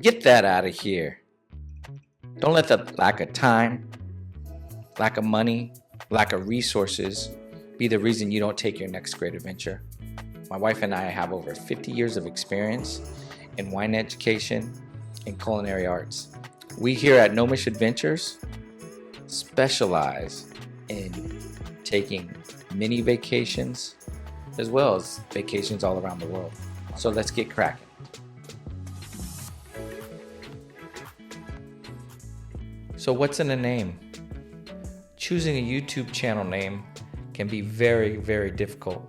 Get that out of here. Don't let the lack of time, lack of money, lack of resources be the reason you don't take your next great adventure. My wife and I have over 50 years of experience in wine education and culinary arts. We here at Gnome'ish Adventures specialize in taking mini vacations as well as vacations all around the world. So let's get cracking. So what's in a name? Choosing a YouTube channel name can be very, very difficult.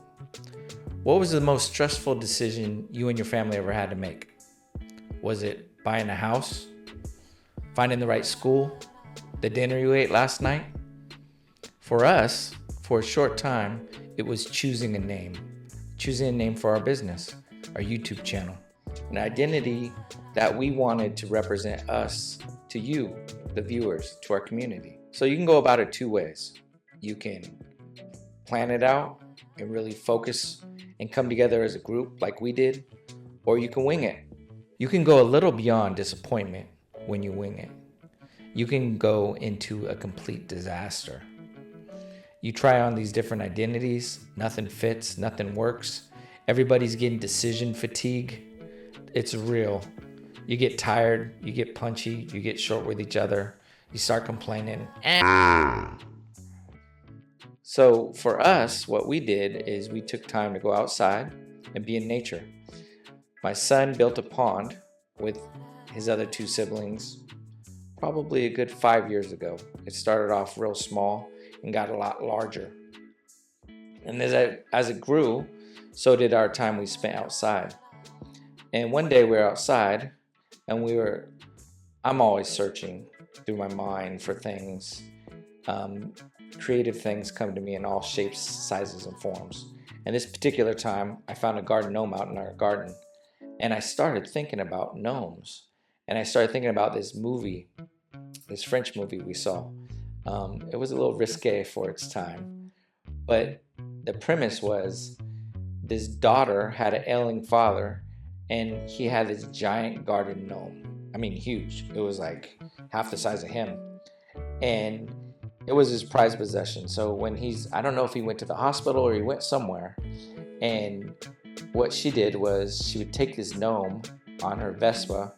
What was the most stressful decision you and your family ever had to make? Was it buying a house? Finding the right school? The dinner you ate last night? For us, for a short time, it was choosing a name. Choosing a name for our business, our YouTube channel. An identity that we wanted to represent us to you, the viewers, to our community. So you can go about it two ways. You can plan it out and really focus and come together as a group like we did, or you can wing it. You can go a little beyond disappointment when you wing it. You can go into a complete disaster. You try on these different identities, nothing fits, nothing works. Everybody's getting decision fatigue. It's real. You get tired, you get punchy, you get short with each other, you start complaining. So for us, what we did is we took time to go outside and be in nature. My son built a pond with his other two siblings probably a good 5 years ago. It started off real small and got a lot larger. And as it grew, so did our time we spent outside. And one day we were outside and I'm always searching through my mind for things. Creative things come to me in all shapes, sizes, and forms. And this particular time, I found a garden gnome out in our garden. And I started thinking about gnomes. And I started thinking about this movie, this French movie we saw. It was a little risque for its time. But the premise was this daughter had an ailing father, and he had this giant garden gnome. I mean, huge. It was like half the size of him. And it was his prized possession. So when I don't know if he went to the hospital or he went somewhere. And what she did was she would take this gnome on her Vespa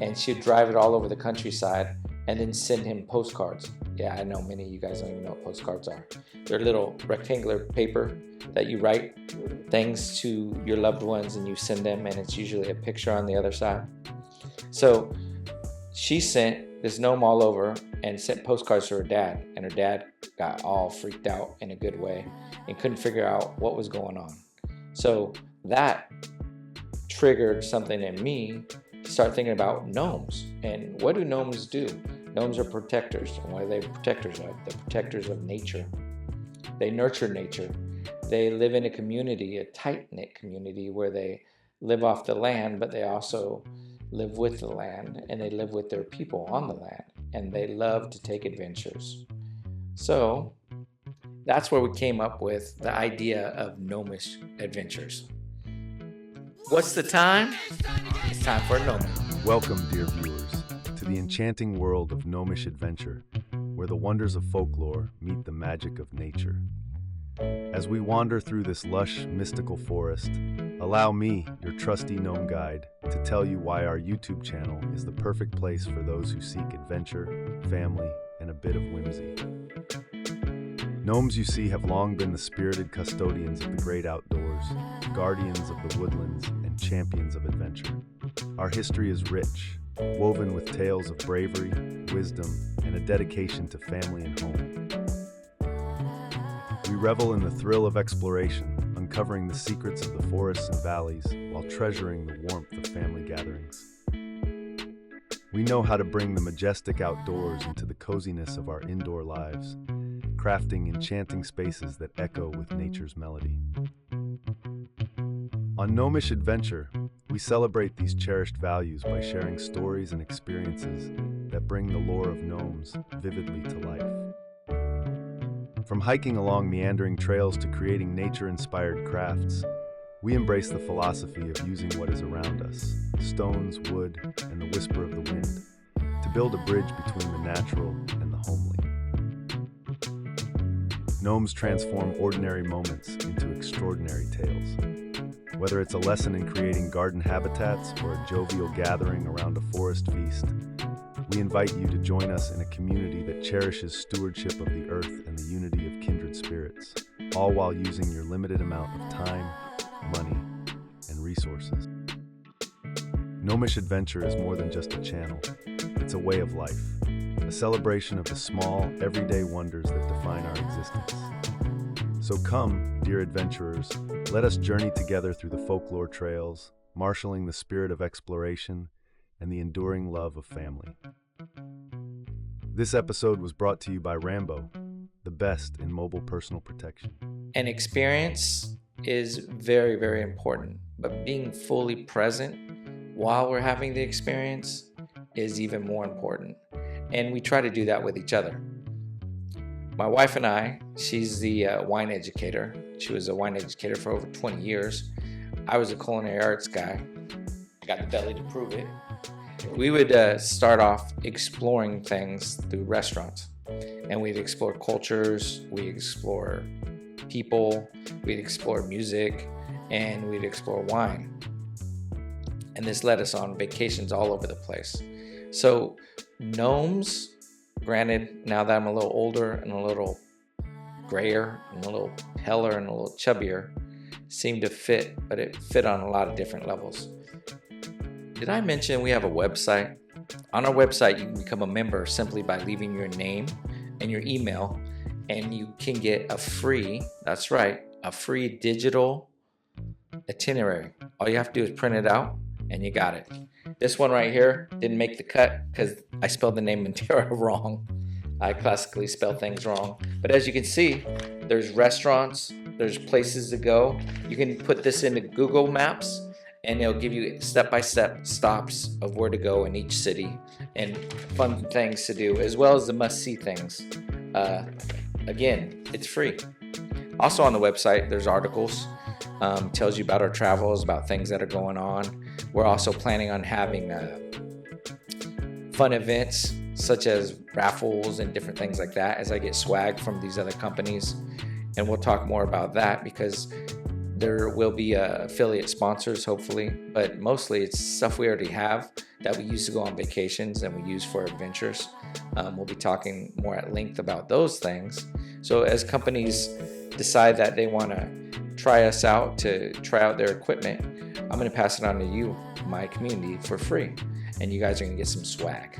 and she would drive it all over the countryside and then send him postcards. Yeah, I know many of you guys don't even know what postcards are. They're little rectangular paper that you write things to your loved ones and you send them, and it's usually a picture on the other side. So she sent this gnome all over and sent postcards to her dad, and her dad got all freaked out in a good way and couldn't figure out what was going on. So that triggered something in me to start thinking about gnomes. And what do gnomes do? Gnomes are protectors. And what are they protectors of? They're protectors of nature. They nurture nature. They live in a community, a tight-knit community, where they live off the land, but they also live with the land, and they live with their people on the land, and they love to take adventures. So that's where we came up with the idea of Gnome'ish Adventures. What's the time? It's time for a gnome. Welcome, dear viewers, to the enchanting world of Gnome'ish Adventure, where the wonders of folklore meet the magic of nature. As we wander through this lush, mystical forest, allow me, your trusty gnome guide, to tell you why our YouTube channel is the perfect place for those who seek adventure, family, and a bit of whimsy. Gnomes, you see, have long been the spirited custodians of the great outdoors, guardians of the woodlands, and champions of adventure. Our history is rich, woven with tales of bravery, wisdom, and a dedication to family and home. We revel in the thrill of exploration, uncovering the secrets of the forests and valleys while treasuring the warmth of family gatherings. We know how to bring the majestic outdoors into the coziness of our indoor lives, crafting enchanting spaces that echo with nature's melody. On Gnome'ish Adventure, we celebrate these cherished values by sharing stories and experiences that bring the lore of gnomes vividly to life. From hiking along meandering trails to creating nature-inspired crafts, we embrace the philosophy of using what is around us, stones, wood, and the whisper of the wind, to build a bridge between the natural and the homely. Gnomes transform ordinary moments into extraordinary tales. Whether it's a lesson in creating garden habitats or a jovial gathering around a forest feast, we invite you to join us in a community that cherishes stewardship of the earth and the unity of kindred spirits, all while using your limited amount of time, money, and resources. Gnome'ish Adventure is more than just a channel. It's a way of life, a celebration of the small, everyday wonders that define our existence. So come, dear adventurers, let us journey together through the folklore trails, marshaling the spirit of exploration and the enduring love of family. This episode was brought to you by Rambo, the best in mobile personal protection. An experience is very, very important, but being fully present while we're having the experience is even more important. And we try to do that with each other. My wife and I, she's the wine educator. She was a wine educator for over 20 years. I was a culinary arts guy. I got the belly to prove it. We would start off exploring things through restaurants. And we'd explore cultures, we'd explore people, we'd explore music, and we'd explore wine. And this led us on vacations all over the place. So gnomes, granted, now that I'm a little older and a little grayer and a little paler and a little chubbier, seem to fit, but it fit on a lot of different levels. Did I mention we have a website? On our website, you can become a member simply by leaving your name and your email, and you can get a free, that's right, a free digital itinerary. All you have to do is print it out, and you got it. This one right here didn't make the cut because I spelled the name Montero wrong. I classically spell things wrong. But as you can see, there's restaurants, there's places to go. You can put this into Google Maps, and it'll give you step-by-step stops of where to go in each city and fun things to do, as well as the must-see things. Again, it's free. Also on the website, there's articles, tells you about our travels, about things that are going on. We're also planning on having fun events such as raffles and different things like that as I get swag from these other companies. And we'll talk more about that because there will be affiliate sponsors, hopefully, but mostly it's stuff we already have that we use to go on vacations and we use for adventures. We'll be talking more at length about those things. So as companies decide that they want to try us out to try out their equipment, I'm going to pass it on to you, my community, for free. And you guys are going to get some swag.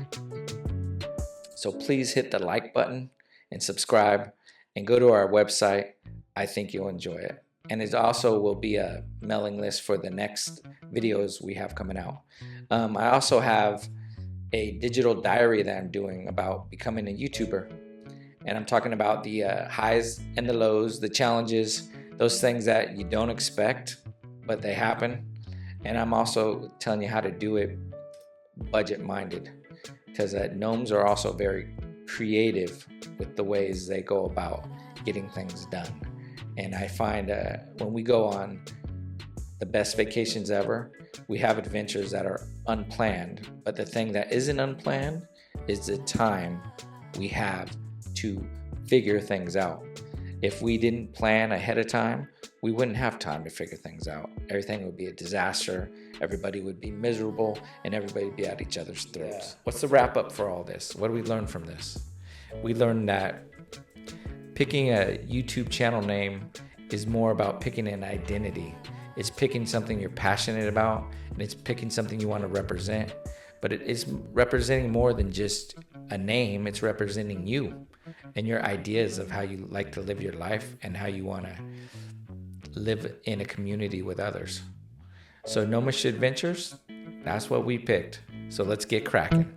So please hit the like button and subscribe and go to our website. I think you'll enjoy it. And it also will be a mailing list for the next videos we have coming out. I also have a digital diary that I'm doing about becoming a YouTuber. And I'm talking about the highs and the lows, the challenges, those things that you don't expect, but they happen. And I'm also telling you how to do it budget-minded, because gnomes are also very creative with the ways they go about getting things done. And I find when we go on the best vacations ever, we have adventures that are unplanned. But the thing that isn't unplanned is the time we have to figure things out. If we didn't plan ahead of time, we wouldn't have time to figure things out. Everything would be a disaster. Everybody would be miserable, and everybody would be at each other's throats. Yeah. What's the wrap up for all this? What do we learn from this? We learned that picking a YouTube channel name is more about picking an identity. It's picking something you're passionate about, and it's picking something you want to represent. But it is representing more than just a name. It's representing you and your ideas of how you like to live your life and how you want to live in a community with others. So Gnome'ish Adventures, that's what we picked. So let's get cracking.